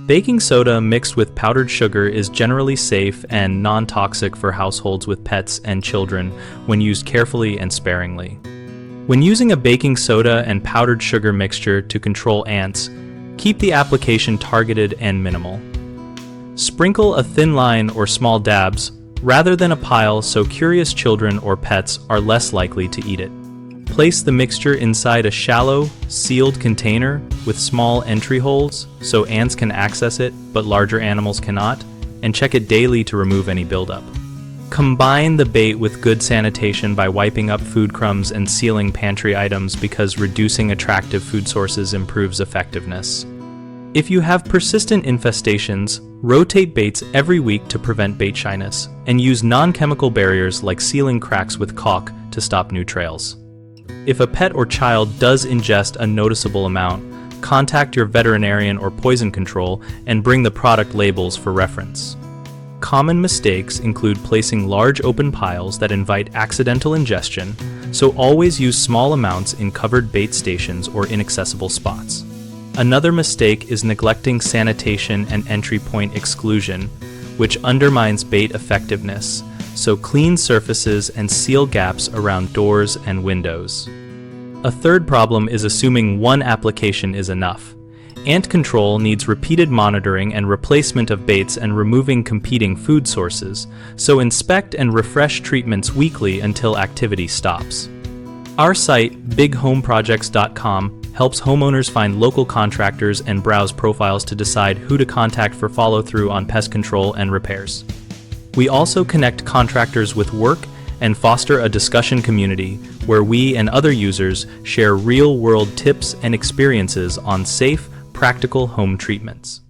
Baking soda mixed with powdered sugar is generally safe and non-toxic for households with pets and children when used carefully and sparingly. When using a baking soda and powdered sugar mixture to control ants, keep the application targeted and minimal. Sprinkle a thin line or small dabs rather than a pile so curious children or pets are less likely to eat it. Place the mixture inside a shallow, sealed container with small entry holes so ants can access it but larger animals cannot, and check it daily to remove any buildup. Combine the bait with good sanitation by wiping up food crumbs and sealing pantry items because reducing attractive food sources improves effectiveness. If you have persistent infestations, rotate baits every week to prevent bait shyness, and use non-chemical barriers like sealing cracks with caulk to stop new trails. If a pet or child does ingest a noticeable amount, contact your veterinarian or poison control and bring the product labels for reference. Common mistakes include placing large open piles that invite accidental ingestion, so always use small amounts in covered bait stations or inaccessible spots. Another mistake is neglecting sanitation and entry point exclusion, which undermines bait effectiveness, so clean surfaces and seal gaps around doors and windows. A third problem is assuming one application is enough. Ant control needs repeated monitoring and replacement of baits and removing competing food sources, so inspect and refresh treatments weekly until activity stops. Our site, bighomeprojects.com, helps homeowners find local contractors and browse profiles to decide who to contact for follow-through on pest control and repairs. We also connect contractors with work and foster a discussion community where we and other users share real-world tips and experiences on safe, practical home treatments.